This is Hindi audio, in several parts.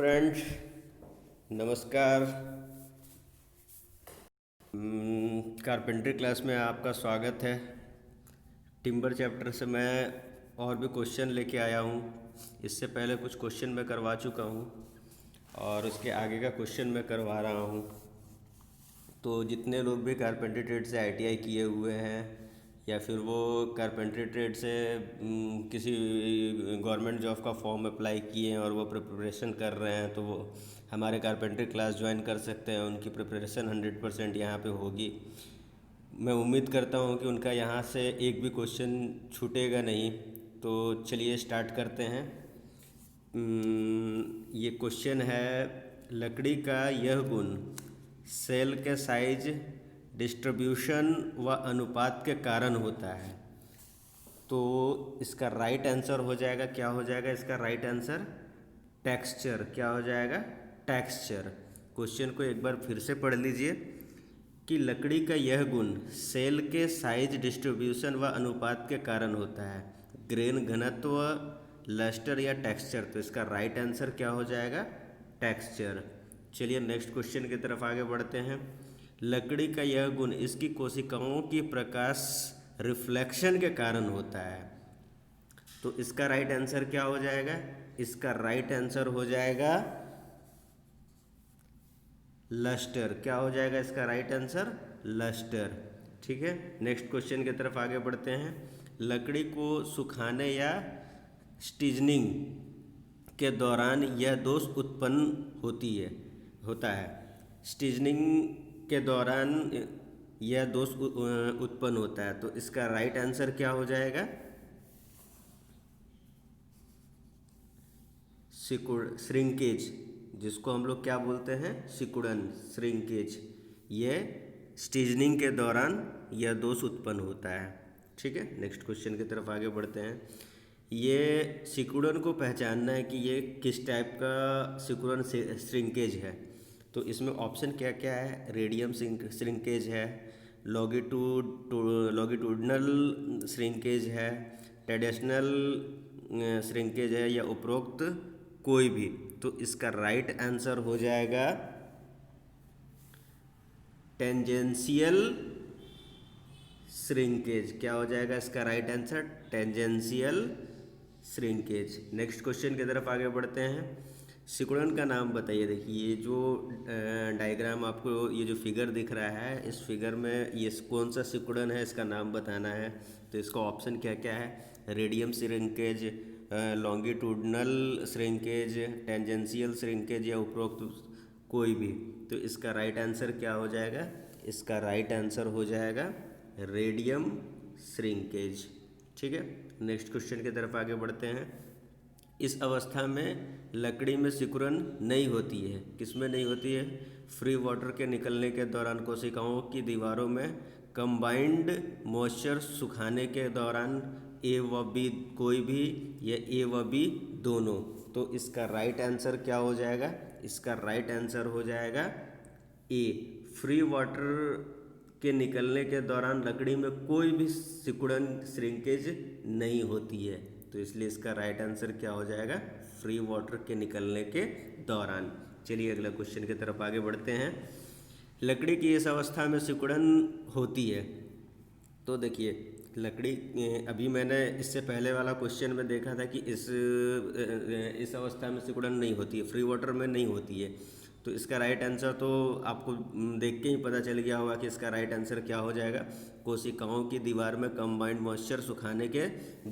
फ्रेंड, नमस्कार। कारपेंट्री क्लास में आपका स्वागत है। टिम्बर चैप्टर से मैं और भी क्वेश्चन लेके आया हूँ। इससे पहले कुछ क्वेश्चन मैं करवा चुका हूँ और उसके आगे का क्वेश्चन मैं करवा रहा हूँ। तो जितने लोग भी कारपेंट्री ट्रेड से आईटीआई किए हुए हैं या फिर वो कारपेंट्री ट्रेड से किसी गवर्नमेंट जॉब का फॉर्म अप्लाई किए हैं और वो प्रिपरेशन कर रहे हैं, तो वो हमारे कारपेंट्री क्लास ज्वाइन कर सकते हैं। उनकी प्रिपरेशन 100% यहाँ पे होगी। मैं उम्मीद करता हूँ कि उनका यहाँ से एक भी क्वेश्चन छूटेगा नहीं। तो चलिए स्टार्ट करते हैं। ये क्वेश्चन है, लकड़ी का यह गुण सेल के साइज, डिस्ट्रीब्यूशन व अनुपात के कारण होता है। तो इसका राइट आंसर हो जाएगा, क्या हो जाएगा इसका राइट आंसर? टेक्सचर। क्या हो जाएगा? टेक्सचर। क्वेश्चन को एक बार फिर से पढ़ लीजिए कि लकड़ी का यह गुण सेल के साइज, डिस्ट्रीब्यूशन व अनुपात के कारण होता है। ग्रेन घनत्व, लस्टर या टेक्सचर। तो इसका राइट आंसर क्या हो जाएगा? टेक्सचर। चलिए नेक्स्ट क्वेश्चन की तरफ आगे बढ़ते हैं। लकड़ी का यह गुण इसकी कोशिकाओं की प्रकाश रिफ्लेक्शन के कारण होता है। तो इसका राइट आंसर क्या हो जाएगा? इसका राइट आंसर हो जाएगा लस्टर। क्या हो जाएगा इसका राइट आंसर? लस्टर। ठीक है, नेक्स्ट क्वेश्चन की तरफ आगे बढ़ते हैं। लकड़ी को सुखाने या स्टीजनिंग के दौरान यह दोष उत्पन्न होता है। स्टीजनिंग के दौरान यह दोष उत्पन्न होता है। तो इसका राइट आंसर क्या हो जाएगा? श्रिंकेज, जिसको हम लोग क्या बोलते हैं? सिकुड़न, श्रिंकेज। ये स्टीजनिंग के दौरान यह दोष उत्पन्न होता है। ठीक है, नेक्स्ट क्वेश्चन की तरफ आगे बढ़ते हैं। ये सिकुड़न को पहचानना है कि ये किस टाइप का सिकुड़न श्रिंकेज है। तो इसमें ऑप्शन क्या क्या है? रेडियम श्रिंकेज है, लॉन्गिट्यूडनल श्रिंकेज है, ट्रेडिशनल श्रिंकेज है, या उपरोक्त कोई भी। तो इसका राइट आंसर हो जाएगा टेंजेंशियल श्रिंकेज। क्या हो जाएगा इसका right answer? Tangential shrinkage. Next question की तरफ आगे बढ़ते हैं। सिकुड़न का नाम बताइए। देखिए, ये जो डायग्राम आपको, ये जो फिगर दिख रहा है, इस फिगर में ये कौन सा सिकुड़न है, इसका नाम बताना है। तो इसका ऑप्शन क्या क्या है? Radium shrinkage, longitudinal shrinkage, tangential shrinkage, या उपरोक्त कोई भी। तो इसका राइट आंसर क्या हो जाएगा? इसका राइट आंसर हो जाएगा रेडियम श्रिंकेज। ठीक है, नेक्स्ट क्वेश्चन की तरफ आगे बढ़ते हैं। इस अवस्था में लकड़ी में सिकुड़न नहीं होती है। किस में नहीं होती है? फ्री वाटर के निकलने के दौरान, कोशिकाओं की दीवारों में, कंबाइंड मॉइस्चर सुखाने के दौरान, ए व बी कोई भी, या ए व बी दोनों। तो इसका राइट आंसर क्या हो जाएगा? इसका राइट आंसर हो जाएगा ए, फ्री वाटर के निकलने के दौरान लकड़ी में कोई भी सिकुड़न श्रिंकेज नहीं होती है। तो इसलिए इसका राइट आंसर क्या हो जाएगा? फ्री वाटर के निकलने के दौरान। चलिए अगला क्वेश्चन की तरफ आगे बढ़ते हैं। लकड़ी की इस अवस्था में सिकुड़न होती है। तो देखिए, लकड़ी, अभी मैंने इससे पहले वाला क्वेश्चन में देखा था कि इस अवस्था में सिकुड़न नहीं होती है, फ्री वाटर में नहीं होती है। तो इसका राइट आंसर तो आपको देख के ही पता चल गया होगा कि इसका राइट आंसर क्या हो जाएगा? कोशिकाओं की दीवार में कंबाइंड मॉइस्चर सुखाने के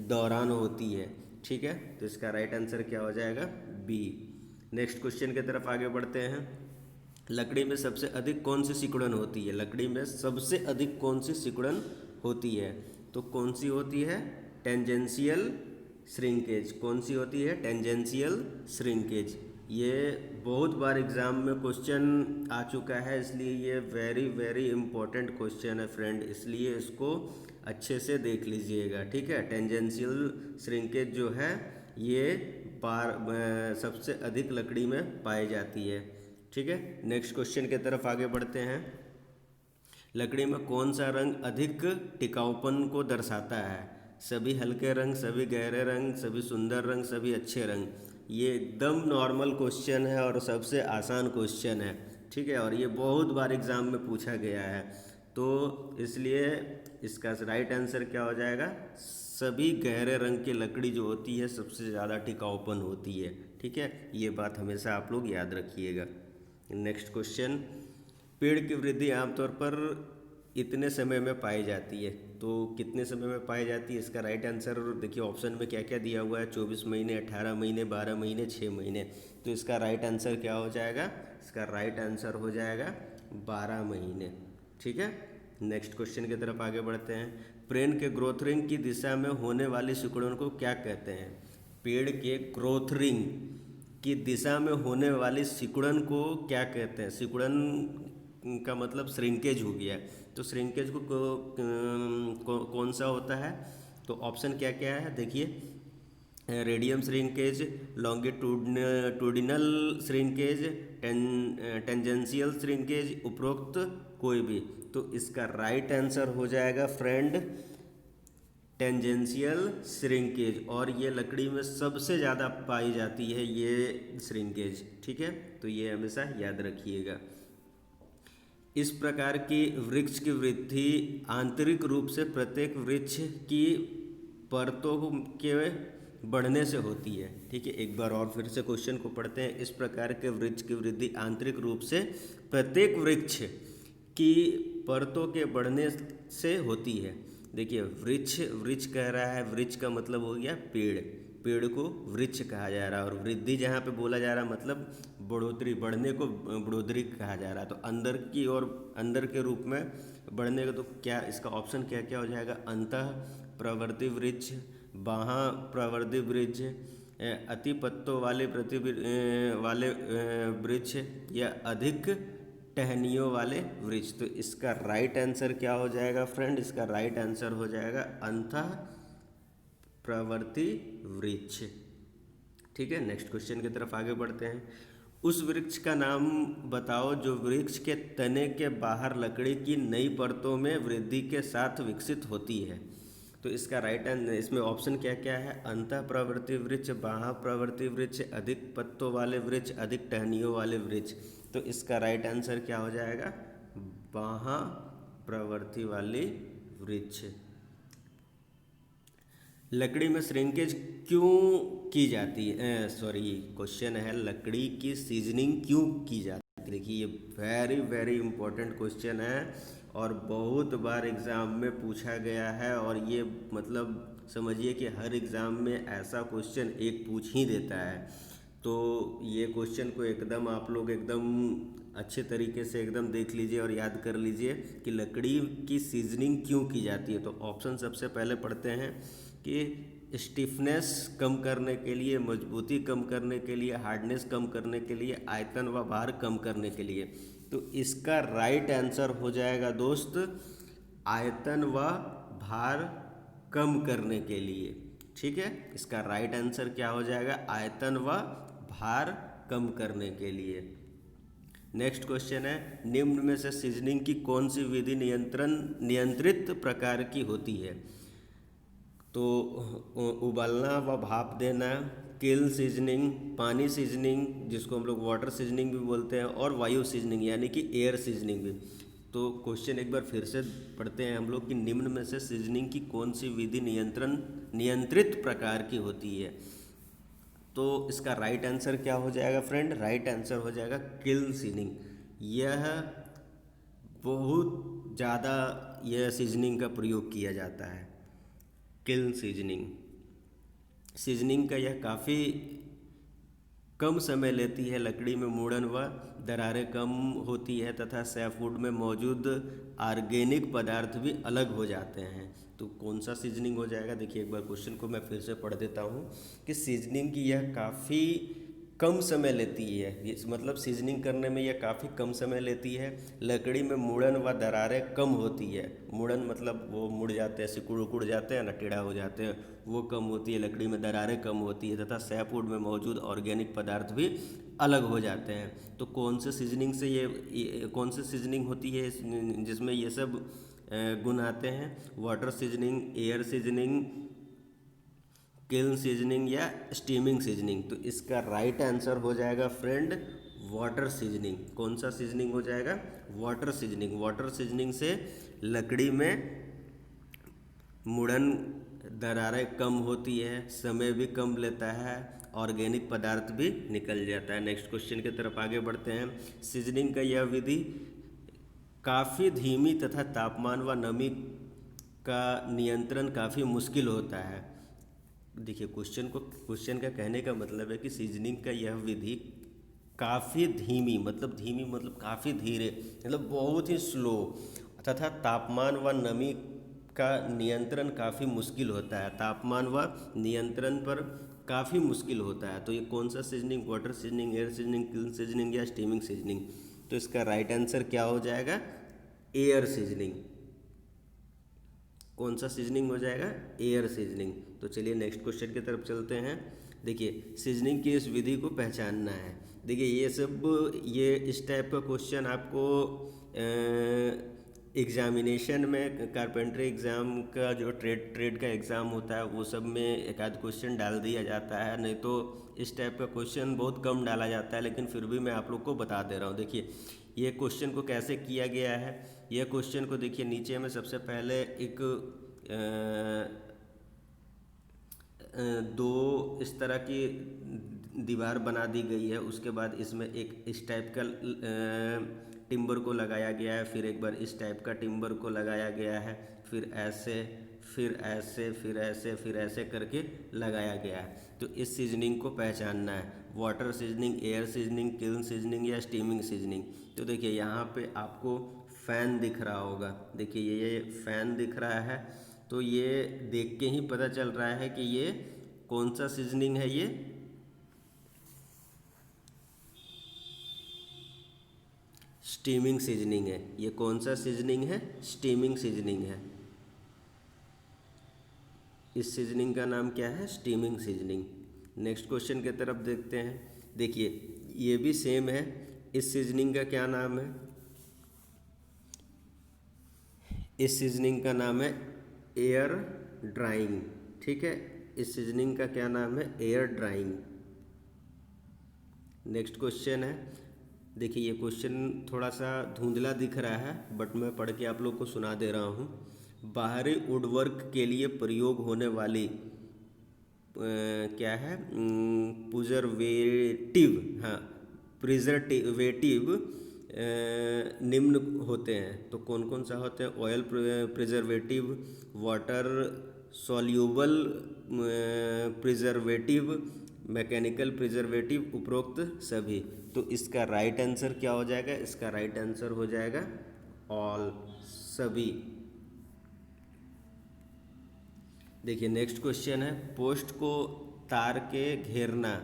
दौरान होती है। ठीक है, तो इसका राइट आंसर क्या हो जाएगा? बी। नेक्स्ट क्वेश्चन की तरफ आगे बढ़ते हैं। लकड़ी में सबसे अधिक कौन सी सिकुड़न होती है? लकड़ी में सबसे अधिक कौन सी सिकुड़न होती है? तो कौन सी होती है? Tangential shrinkage. कौन सी होती है? Tangential shrinkage. ये बहुत बार एग्ज़ाम में क्वेश्चन आ चुका है, इसलिए ये वेरी वेरी इंपॉर्टेंट क्वेश्चन है फ्रेंड, इसलिए इसको अच्छे से देख लीजिएगा। ठीक है, टेंजेंशियल श्रिंकेज जो है ये सबसे अधिक लकड़ी में पाई जाती है। ठीक है, नेक्स्ट क्वेश्चन की तरफ आगे बढ़ते हैं। लकड़ी में कौन सा रंग अधिक टिकाऊपन को दर्शाता है? सभी हल्के रंग, सभी गहरे रंग, सभी सुंदर रंग, सभी अच्छे रंग। ये एकदम नॉर्मल क्वेश्चन है और सबसे आसान क्वेश्चन है, ठीक है, और ये बहुत बार एग्ज़ाम में पूछा गया है। तो इसलिए इसका राइट आंसर क्या हो जाएगा, सभी गहरे रंग की लकड़ी जो होती है सबसे ज़्यादा टिकाऊपन होती है, ठीक है, ये बात हमेशा आप लोग याद रखिएगा। नेक्स्ट क्वेश्चन, पेड़ की वृद्धि आमतौर पर इतने समय में पाई जाती है, तो कितने समय में पाई जाती है, इसका राइट आंसर देखिए ऑप्शन में क्या क्या दिया हुआ है, 24 महीने, 18 महीने, 12 महीने, 6 महीने। तो इसका राइट आंसर क्या हो जाएगा, इसका राइट आंसर हो जाएगा 12 महीने, ठीक है। नेक्स्ट क्वेश्चन की तरफ आगे बढ़ते हैं। पेड़ के ग्रोथ रिंग की दिशा में होने वाली सिकुड़न को क्या कहते हैं। पेड़ के ग्रोथ रिंग की दिशा में होने वाली सिकुड़न को क्या कहते हैं। सिकुड़न का मतलब श्रिंकेज हो गया, तो श्रिंकेज कौन सा होता है, तो ऑप्शन क्या क्या है देखिए, radium shrinkage, longitudinal shrinkage, tangential shrinkage, उपरोक्त कोई भी। तो इसका राइट आंसर हो जाएगा फ्रेंड टेंजेंशियल श्रिंकेज, और ये लकड़ी में सबसे ज़्यादा पाई जाती है ये श्रिंकेज, ठीक है, तो ये हमेशा याद रखिएगा। इस प्रकार की वृक्ष की वृद्धि आंतरिक रूप से प्रत्येक वृक्ष की परतों के बढ़ने से होती है, ठीक है। एक बार और फिर से क्वेश्चन को पढ़ते हैं। इस प्रकार के वृक्ष की वृद्धि आंतरिक रूप से प्रत्येक वृक्ष की परतों के बढ़ने से होती है। देखिए वृक्ष वृक्ष कह रहा है, वृक्ष का मतलब हो गया पेड़, पेड़ को वृक्ष कहा जा रहा है, और वृद्धि जहाँ पे बोला जा रहा है मतलब बढ़ोतरी, बढ़ने को बढ़ोतरी कहा जा रहा है। तो अंदर की ओर, अंदर के रूप में बढ़ने का, तो क्या इसका ऑप्शन क्या क्या हो जाएगा, अंतः प्रवर्ती वृक्ष, बाह्य प्रवर्ती वृक्ष, अति पत्तों वाले वाले वृक्ष, या अधिक टहनियों वाले वृक्ष। तो इसका राइट आंसर क्या हो जाएगा फ्रेंड, इसका राइट आंसर हो जाएगा अंतः प्रवर्ती वृक्ष, ठीक है। नेक्स्ट क्वेश्चन की तरफ आगे बढ़ते हैं। उस वृक्ष का नाम बताओ जो वृक्ष के तने के बाहर लकड़ी की नई परतों में वृद्धि के साथ विकसित होती है। तो इसका राइट आंसर, इसमें ऑप्शन क्या क्या है, अंतः प्रवर्ती वृक्ष, बाह्य प्रवर्ती वृक्ष, अधिक पत्तों वाले वृक्ष, अधिक टहनियों वाले वृक्ष। तो इसका राइट आंसर क्या हो जाएगा, बाह्य प्रवर्ती वाली वृक्ष। लकड़ी में श्रिंकेज क्यों की जाती है, सॉरी क्वेश्चन है लकड़ी की सीजनिंग क्यों की जाती है। देखिए ये वेरी वेरी इंपॉर्टेंट क्वेश्चन है और बहुत बार एग्ज़ाम में पूछा गया है, और ये मतलब समझिए कि हर एग्ज़ाम में ऐसा क्वेश्चन एक पूछ ही देता है। तो ये क्वेश्चन को एकदम आप लोग एकदम अच्छे तरीके से एकदम देख लीजिए और याद कर लीजिए कि लकड़ी की सीजनिंग क्यों की जाती है। तो ऑप्शन सबसे पहले पढ़ते हैं कि स्टिफनेस कम करने के लिए, मजबूती कम करने के लिए, हार्डनेस कम करने के लिए, आयतन व भार कम करने के लिए। तो इसका राइट आंसर हो जाएगा दोस्त आयतन व भार कम करने के लिए, ठीक है। इसका राइट आंसर क्या हो जाएगा, आयतन व भार कम करने के लिए। नेक्स्ट क्वेश्चन है, निम्न में से सीजनिंग की कौन सी विधि नियंत्रित प्रकार की होती है। तो उबालना व भाप देना, किल सीजनिंग, पानी सीजनिंग जिसको हम लोग वाटर सीजनिंग भी बोलते हैं, और वायु सीजनिंग यानी कि एयर सीजनिंग भी। तो क्वेश्चन एक बार फिर से पढ़ते हैं हम लोग कि निम्न में से सीजनिंग की कौन सी विधि नियंत्रित प्रकार की होती है। तो इसका राइट आंसर क्या हो जाएगा फ्रेंड, राइट आंसर हो जाएगा किल सीजनिंग। यह बहुत ज़्यादा यह सीजनिंग का प्रयोग किया जाता है, किल सीजनिंग। सीजनिंग का यह काफ़ी कम समय लेती है, लकड़ी में मुड़न व दरारें कम होती है तथा सॉफ्टवुड में मौजूद ऑर्गेनिक पदार्थ भी अलग हो जाते हैं। तो कौन सा सीजनिंग हो जाएगा, देखिए एक बार क्वेश्चन को मैं फिर से पढ़ देता हूँ कि सीजनिंग की यह काफ़ी कम समय लेती है, इस मतलब सीजनिंग करने में यह काफ़ी कम समय लेती है। लकड़ी में मुड़न व दरारें कम होती है, मुड़न मतलब वो मुड़ जाते हैं, सिकुड़ उकुड़ जाते हैं ना, टेढ़ा हो जाते हैं, वो कम होती है। लकड़ी में दरारें कम होती है तथा सॉफ्टवुड में मौजूद ऑर्गेनिक पदार्थ भी अलग हो जाते हैं। तो कौन से सीजनिंग से ये कौन सी सीजनिंग होती है जिसमें ये सब गुण आते हैं, water seasoning, air seasoning, kiln seasoning या स्टीमिंग सीजनिंग? तो इसका राइट आंसर हो जाएगा फ्रेंड वाटर सीजनिंग। कौन सा सीजनिंग हो जाएगा? Water seasoning. वाटर सीजनिंग से लकड़ी में मुड़न, दरारें कम होती है, समय भी कम लेता है, ऑर्गेनिक पदार्थ भी निकल जाता है। नेक्स्ट क्वेश्चन की तरफ आगे बढ़ते हैं। सीजनिंग का यह विधि काफ़ी धीमी तथा तापमान व नमी का नियंत्रण काफ़ी मुश्किल होता है। देखिए क्वेश्चन का कहने का मतलब है कि सीजनिंग का यह विधि काफ़ी धीमी मतलब काफ़ी धीरे, मतलब बहुत ही स्लो, तथा तापमान व नमी का नियंत्रण काफ़ी मुश्किल होता है। तापमान व नियंत्रण पर काफ़ी मुश्किल होता है। तो ये कौन सा seasoning? Water seasoning, air seasoning, kiln seasoning या स्टीमिंग सीजनिंग? तो इसका राइट आंसर क्या हो जाएगा? Air seasoning. कौन सा सीजनिंग हो जाएगा? Air seasoning. तो चलिए नेक्स्ट क्वेश्चन की तरफ चलते हैं। देखिए सीजनिंग की इस विधि को पहचानना है। देखिए ये इस टाइप का क्वेश्चन आपको एग्जामिनेशन में, कारपेंटरी एग्ज़ाम का जो ट्रेड का एग्ज़ाम होता है वो सब में एक आध क्वेश्चन डाल दिया जाता है, नहीं तो इस टाइप का क्वेश्चन बहुत कम डाला जाता है। लेकिन फिर भी मैं आप लोग को बता दे रहा हूँ। देखिए ये क्वेश्चन को कैसे किया गया है। यह क्वेश्चन को देखिए, नीचे में सबसे पहले एक दो इस तरह की दीवार बना दी गई है। उसके बाद इसमें एक इस टाइप का टिम्बर को लगाया गया है, फिर एक बार इस टाइप का टिम्बर को लगाया गया है, फिर ऐसे, फिर ऐसे, फिर ऐसे, फिर ऐसे करके लगाया गया है। तो इस सीजनिंग को पहचानना है। Water seasoning, air seasoning, kiln seasoning या स्टीमिंग सीजनिंग? तो देखिए यहाँ पे आपको फ़ैन दिख रहा होगा। देखिए ये फ़ैन दिख रहा है, तो ये देख के ही पता चल रहा है कि ये कौन सा सीजनिंग है। ये स्टीमिंग सीजनिंग है। ये कौन सा सीजनिंग है? स्टीमिंग सीजनिंग है। इस सीजनिंग का नाम क्या है? Steaming seasoning. नेक्स्ट क्वेश्चन की तरफ देखते हैं। देखिए ये भी सेम है। इस सीजनिंग का क्या नाम है? इस सीजनिंग का नाम है एयर ड्राइंग। ठीक है, इस सीजनिंग का क्या नाम है? Air drying. नेक्स्ट क्वेश्चन है। देखिए ये क्वेश्चन थोड़ा सा धुंधला दिख रहा है, बट मैं पढ़ के आप लोग को सुना दे रहा हूँ। बाहरी वुडवर्क के लिए प्रयोग होने वाली क्या है? प्रिजर्वेटिव, हाँ, प्रिजर्वेटिव निम्न होते हैं। तो कौन कौन सा होते हैं? Oil preservative, water soluble preservative, mechanical preservative, उपरोक्त सभी। तो इसका राइट आंसर क्या हो जाएगा? इसका राइट आंसर हो जाएगा ऑल, सभी। देखिए नेक्स्ट क्वेश्चन है। पोस्ट को तार के घेरना,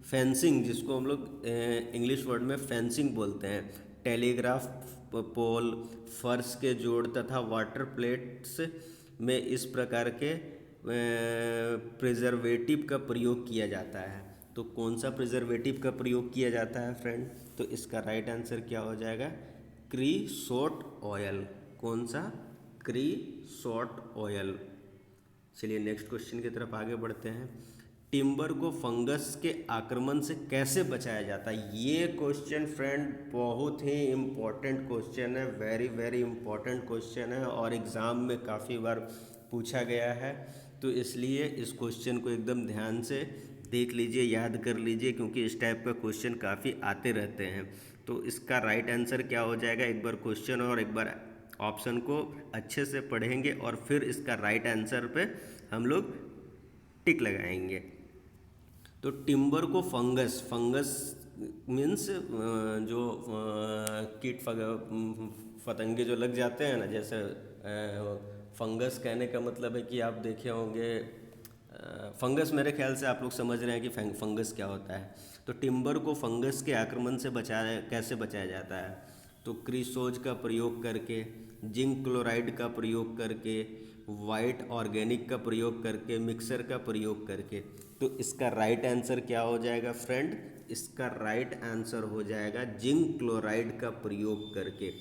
फेंसिंग, जिसको हम लोग इंग्लिश वर्ड में फेंसिंग बोलते हैं। टेलीग्राफ पोल, फर्श के जोड़ तथा वाटर प्लेट्स में इस प्रकार के प्रिजर्वेटिव का प्रयोग किया जाता है। तो कौन सा प्रिजर्वेटिव का प्रयोग किया जाता है फ्रेंड? तो इसका राइट आंसर क्या हो जाएगा? क्रीसोट ऑयल। कौन सा? क्रीसोट ऑयल। चलिए नेक्स्ट क्वेश्चन की तरफ आगे बढ़ते हैं। टिम्बर को फंगस के आक्रमण से कैसे बचाया जाता है? ये क्वेश्चन फ्रेंड बहुत ही इम्पोर्टेंट क्वेश्चन है, वेरी वेरी इम्पोर्टेंट क्वेश्चन है, और एग्ज़ाम में काफ़ी बार पूछा गया है। तो इसलिए इस क्वेश्चन को एकदम ध्यान से देख लीजिए, याद कर लीजिए, क्योंकि इस टाइप का क्वेश्चन काफ़ी आते रहते हैं। तो इसका राइट आंसर क्या हो जाएगा? एक बार क्वेश्चन और एक बार ऑप्शन को अच्छे से पढ़ेंगे और फिर इसका राइट आंसर पे हम लोग टिक लगाएंगे। तो टिम्बर को फंगस मीन्स जो कीट फतंगे जो लग जाते हैं ना, जैसे फंगस कहने का मतलब है कि आप देखे होंगे फंगस, मेरे ख्याल से आप लोग समझ रहे हैं कि फंगस क्या होता है। तो टिम्बर को फंगस के आक्रमण से कैसे बचाया जाता है? तो क्रिसोज का प्रयोग करके, जिंक क्लोराइड का प्रयोग करके, वाइट ऑर्गेनिक का प्रयोग करके, मिक्सर का प्रयोग करके। तो इसका राइट आंसर क्या हो जाएगा फ्रेंड? इसका राइट आंसर हो जाएगा जिंक क्लोराइड का प्रयोग करके।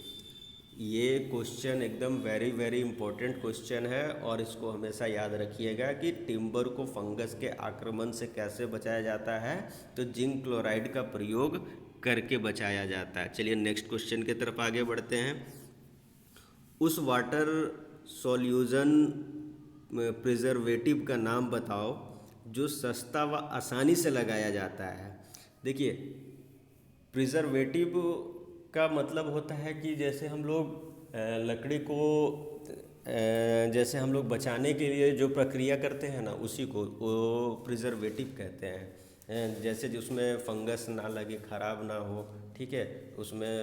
ये क्वेश्चन एकदम वेरी वेरी इंपॉर्टेंट क्वेश्चन है और इसको हमेशा याद रखिएगा कि टिम्बर को फंगस के आक्रमण से कैसे बचाया जाता है, तो जिंक क्लोराइड का प्रयोग करके बचाया जाता है। चलिए नेक्स्ट क्वेश्चन की तरफ आगे बढ़ते हैं। उस वाटर सॉल्यूशन प्रिजर्वेटिव का नाम बताओ जो सस्ता व आसानी से लगाया जाता है। देखिए, प्रिजर्वेटिव का मतलब होता है कि जैसे हम लोग लकड़ी को जैसे हम लोग बचाने के लिए जो प्रक्रिया करते हैं ना, उसी को वो प्रिजर्वेटिव कहते हैं। जैसे उसमें फंगस ना लगे, ख़राब ना हो, ठीक है, उसमें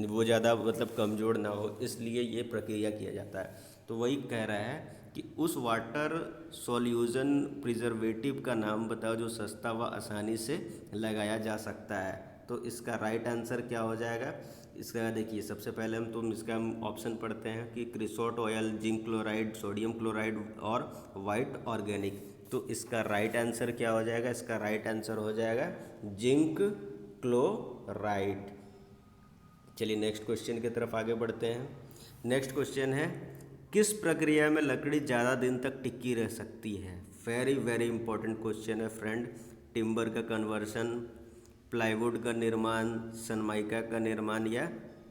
वो ज़्यादा मतलब कमज़ोर ना हो, इसलिए ये प्रक्रिया किया जाता है। तो वही कह रहा है कि उस वाटर सॉल्यूशन प्रिजर्वेटिव का नाम बताओ जो सस्ता व आसानी से लगाया जा सकता है। तो इसका राइट आंसर क्या हो जाएगा? इसका देखिए, सबसे पहले हम ऑप्शन पढ़ते हैं कि creosote oil, zinc chloride, sodium chloride और वाइट ऑर्गेनिक। तो इसका राइट आंसर क्या हो जाएगा? इसका राइट आंसर हो जाएगा जिंक क्लोराइड। चलिए नेक्स्ट क्वेश्चन की तरफ आगे बढ़ते हैं। नेक्स्ट क्वेश्चन है, किस प्रक्रिया में लकड़ी ज़्यादा दिन तक टिकी रह सकती है? वेरी वेरी इंपॉर्टेंट क्वेश्चन है फ्रेंड। टिम्बर का कन्वर्सन, प्लाईवुड का निर्माण, सनमाइका का निर्माण या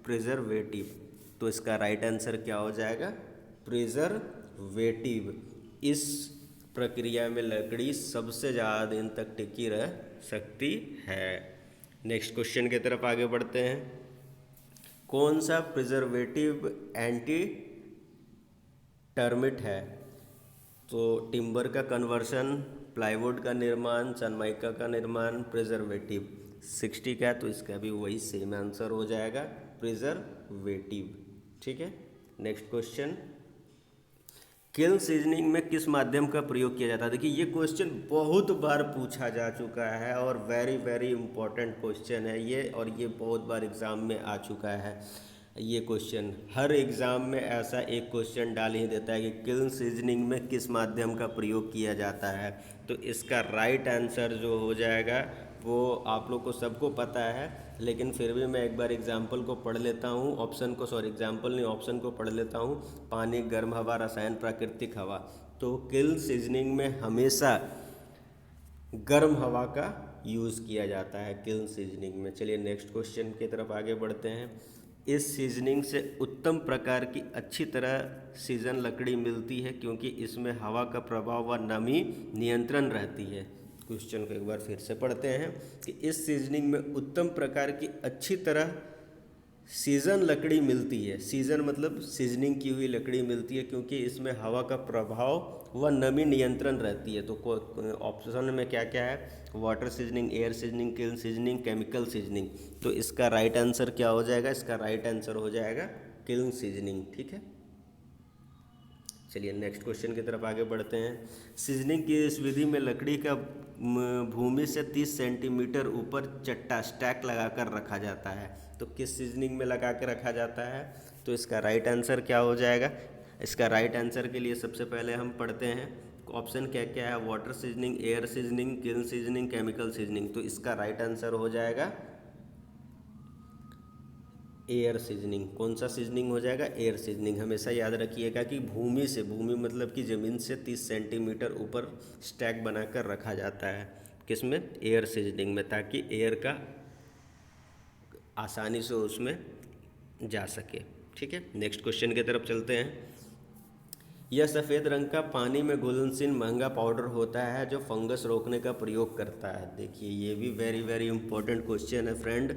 प्रिजर्वेटिव। तो इसका राइट आंसर क्या हो जाएगा? प्रिजर्वेटिव। इस प्रक्रिया में लकड़ी सबसे ज़्यादा दिन तक टिकी रह सकती है। नेक्स्ट क्वेश्चन की तरफ आगे बढ़ते हैं। कौन सा प्रिजर्वेटिव एंटी टर्मिट है? तो टिम्बर का कन्वर्सन, प्लाईवुड का निर्माण, सनमाइका का निर्माण, प्रिजर्वेटिव। 60 का है तो इसका भी वही सेम आंसर हो जाएगा, प्रिजर्वेटिव। ठीक है। नेक्स्ट क्वेश्चन, किल्न सीजनिंग में किस माध्यम का प्रयोग किया जाता है? देखिए, ये क्वेश्चन बहुत बार पूछा जा चुका है और वेरी वेरी इंपॉर्टेंट क्वेश्चन है ये, और ये बहुत बार एग्ज़ाम में आ चुका है। ये क्वेश्चन हर एग्ज़ाम में ऐसा एक क्वेश्चन डाल ही देता है कि किल्न सीजनिंग में किस माध्यम का प्रयोग किया जाता है। तो इसका राइट आंसर जो हो जाएगा वो आप लोग को सबको पता है, लेकिन फिर भी मैं एक बार एग्जाम्पल को पढ़ लेता हूँ, एग्जाम्पल नहीं, ऑप्शन को पढ़ लेता हूँ। पानी, गर्म हवा, रसायन, प्राकृतिक हवा। तो किल्न सीजनिंग में हमेशा गर्म हवा का यूज़ किया जाता है किल्न सीजनिंग में। चलिए नेक्स्ट क्वेश्चन की तरफ आगे बढ़ते हैं। इस सीजनिंग से उत्तम प्रकार की अच्छी तरह सीजन लकड़ी मिलती है क्योंकि इसमें हवा का प्रभाव व नमी नियंत्रण रहती है। क्वेश्चन को एक बार फिर से पढ़ते हैं कि इस सीजनिंग में उत्तम प्रकार की अच्छी तरह सीजन लकड़ी मिलती है। सीजन मतलब सीजनिंग की हुई लकड़ी मिलती है क्योंकि इसमें हवा का प्रभाव व नमी नियंत्रण रहती है। तो ऑप्शन में क्या क्या है? Water seasoning, air seasoning, kiln seasoning, chemical seasoning. तो इसका राइट आंसर क्या हो जाएगा? इसका राइट आंसर हो जाएगा किल्न सीजनिंग। ठीक है। चलिए नेक्स्ट क्वेश्चन की तरफ आगे बढ़ते हैं। सीजनिंग की इस विधि में लकड़ी का भूमि से 30 सेंटीमीटर ऊपर चट्टा स्टैक लगाकर रखा जाता है। तो किस सीजनिंग में लगा के रखा जाता है? तो इसका राइट आंसर क्या हो जाएगा? इसका राइट आंसर के लिए सबसे पहले हम पढ़ते हैं ऑप्शन क्या क्या है। Water seasoning, air seasoning, kiln seasoning, chemical seasoning. तो इसका राइट आंसर हो जाएगा एयर सीजनिंग। कौन सा सीजनिंग हो जाएगा? Air seasoning. हमेशा याद रखिएगा कि भूमि मतलब कि ज़मीन से 30 सेंटीमीटर ऊपर स्टैक बनाकर रखा जाता है। किसमें? एयर सीजनिंग में, ताकि एयर का आसानी से उसमें जा सके। ठीक है। नेक्स्ट क्वेश्चन की तरफ चलते हैं। यह सफ़ेद रंग का पानी में घुलनशील महंगा पाउडर होता है जो फंगस रोकने का प्रयोग करता है। देखिए, ये भी वेरी वेरी इंपॉर्टेंट क्वेश्चन है फ्रेंड,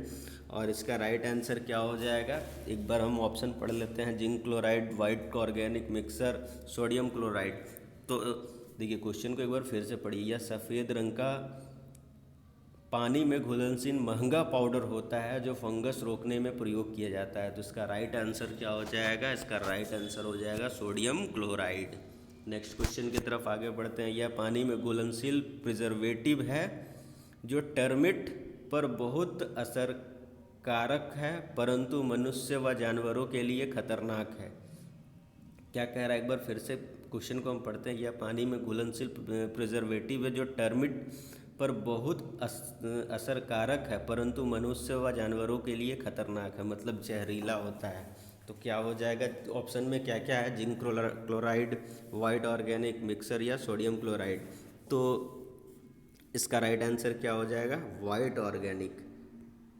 और इसका राइट आंसर क्या हो जाएगा? एक बार हम ऑप्शन पढ़ लेते हैं। Zinc chloride, white organic mixer, sodium chloride. तो देखिए, क्वेश्चन को एक बार फिर से पढ़िए। यह सफ़ेद रंग का पानी में घुलनशील महंगा पाउडर होता है जो फंगस रोकने में प्रयोग किया जाता है। तो इसका राइट आंसर क्या हो जाएगा? इसका राइट आंसर हो जाएगा सोडियम क्लोराइड। नेक्स्ट क्वेश्चन की तरफ आगे बढ़ते हैं। यह पानी में घुलनशील प्रिजर्वेटिव है जो टर्मिट पर बहुत असरकारक है परंतु मनुष्य व जानवरों के लिए खतरनाक है। क्या कह रहा है? एक बार फिर से क्वेश्चन को हम पढ़ते हैं। यह पानी में घुलनशील प्रिजर्वेटिव है जो टर्मिट पर बहुत असरकारक है, परंतु मनुष्य व जानवरों के लिए खतरनाक है, मतलब जहरीला होता है। तो क्या हो जाएगा, ऑप्शन में क्या क्या है, zinc chloride, white organic mixer या सोडियम क्लोराइड। तो इसका राइट आंसर क्या हो जाएगा, white organic,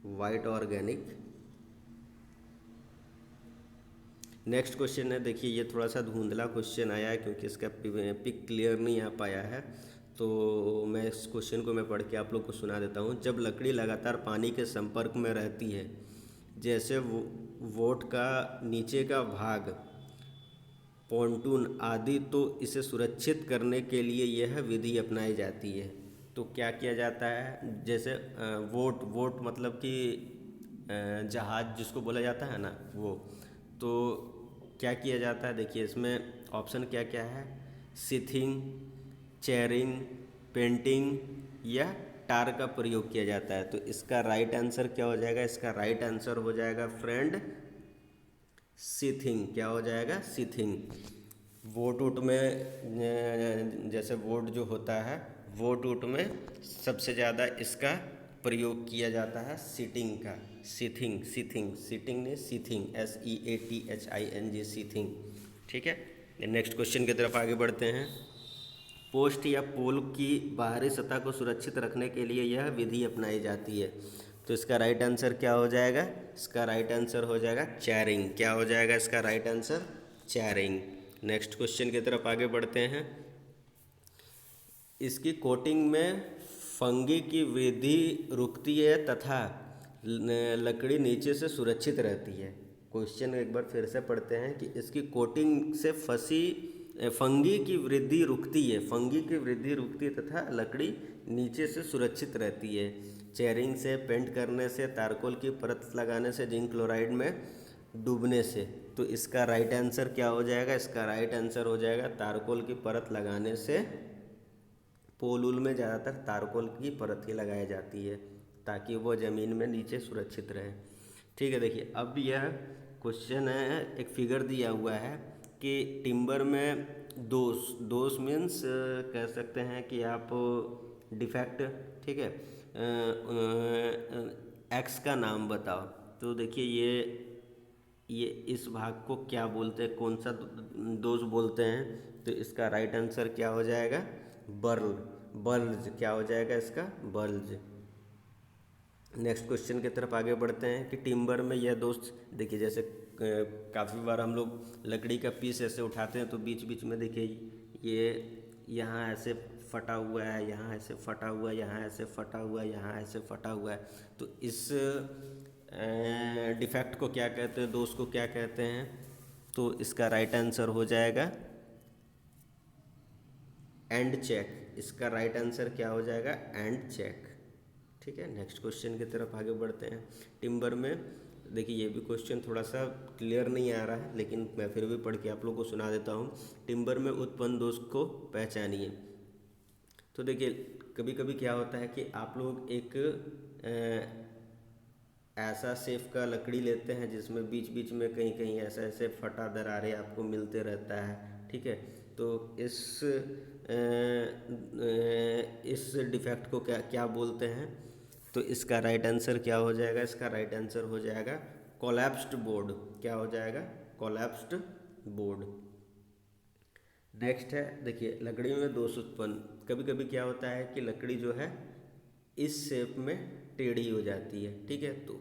white organic. Next question है, देखिए ये थोड़ा सा धुंधला क्वेश्चन आया है क्योंकि इसका पिक क्लियर नहीं आ पाया है, तो मैं इस क्वेश्चन को मैं पढ़ के आप लोग को सुना देता हूँ। जब लकड़ी लगातार पानी के संपर्क में रहती है, जैसे वोट का नीचे का भाग, पॉन्टून आदि, तो इसे सुरक्षित करने के लिए यह विधि अपनाई जाती है। तो क्या किया जाता है, जैसे वोट वोट मतलब कि जहाज जिसको बोला जाता है ना, वो तो क्या किया जाता है, देखिए इसमें ऑप्शन क्या क्या है, सीथिंग, चेयरिंग, पेंटिंग या टार का प्रयोग किया जाता है। तो इसका राइट आंसर क्या हो जाएगा, इसका राइट आंसर हो जाएगा फ्रेंड सीथिंग। क्या हो जाएगा, सीथिंग। वोट वोट में जैसे वोट जो होता है, वोट वोट में सबसे ज़्यादा इसका प्रयोग किया जाता है सीटिंग का, सीथिंग, सीथिंग, सीटिंग ने सीथिंग, SEATHING, सीथिंग। ठीक है, नेक्स्ट क्वेश्चन की तरफ आगे बढ़ते हैं। पोस्ट या पोल की बाहरी सतह को सुरक्षित रखने के लिए यह विधि अपनाई जाती है। तो इसका राइट आंसर क्या हो जाएगा, इसका राइट आंसर हो जाएगा चैरिंग। क्या हो जाएगा इसका राइट आंसर, चैरिंग। नेक्स्ट क्वेश्चन की तरफ आगे बढ़ते हैं। इसकी कोटिंग में फंगी की वृद्धि रुकती है तथा लकड़ी नीचे से सुरक्षित रहती है। क्वेश्चन एक बार फिर से पढ़ते हैं कि इसकी कोटिंग से फंसी फंगी की वृद्धि रुकती है, फंगी की वृद्धि रुकती है तथा लकड़ी नीचे से सुरक्षित रहती है। चेयरिंग से, पेंट करने से, तारकोल की परत लगाने से, जिंक क्लोराइड में डूबने से। तो इसका राइट आंसर क्या हो जाएगा, इसका राइट आंसर हो जाएगा तारकोल की परत लगाने से। पोल उल में ज़्यादातर तारकोल की परत ही लगाई जाती है ताकि वो ज़मीन में नीचे सुरक्षित रहे। ठीक है, देखिए अब यह क्वेश्चन है, एक फिगर दिया हुआ है कि टिम्बर में दोष, दोष मीन्स कह सकते हैं कि आप डिफेक्ट, ठीक है, एक्स का नाम बताओ। तो देखिए ये इस भाग को क्या बोलते हैं, कौन सा दोष बोलते हैं। तो इसका राइट आंसर क्या हो जाएगा, बर्ल, बल्ज। क्या हो जाएगा इसका, बल्ज। नेक्स्ट क्वेश्चन की तरफ आगे बढ़ते हैं कि टिम्बर में यह दोष, देखिए जैसे काफ़ी बार हम लोग लकड़ी का पीस ऐसे उठाते हैं तो बीच बीच में देखिए ये यहाँ ऐसे फटा हुआ है, यहाँ ऐसे फटा हुआ है, यहाँ ऐसे फटा हुआ है, यहाँ ऐसे फटा हुआ है। तो इस डिफेक्ट को क्या कहते हैं, दोष को क्या कहते हैं। तो इसका राइट आंसर हो जाएगा एंड चेक। इसका राइट आंसर क्या हो जाएगा, एंड चेक। ठीक है, नेक्स्ट क्वेश्चन की तरफ आगे बढ़ते हैं। टिम्बर में देखिए ये भी क्वेश्चन थोड़ा सा क्लियर नहीं आ रहा है, लेकिन मैं फिर भी पढ़ के आप लोगों को सुना देता हूँ। टिम्बर में उत्पन्न दोष को पहचानिए। तो देखिए कभी कभी क्या होता है कि आप लोग एक ऐसा शेप का लकड़ी लेते हैं जिसमें बीच बीच में कहीं कहीं ऐसा ऐसे फटा दरारें आपको मिलते रहता है। ठीक है, तो इस डिफेक्ट को क्या क्या बोलते हैं। तो इसका राइट आंसर क्या हो जाएगा, इसका राइट आंसर हो जाएगा कोलैप्स्ड बोर्ड। क्या हो जाएगा, कोलैप्स्ड बोर्ड। नेक्स्ट है, देखिए लकड़ी में दोष उत्पन्न, कभी कभी क्या होता है कि लकड़ी जो है इस शेप में टेढ़ी हो जाती है। ठीक है, तो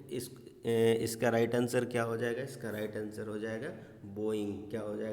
इसका राइट आंसर क्या हो जाएगा, इसका राइट आंसर हो जाएगा बोइंग। क्या हो जाएगा,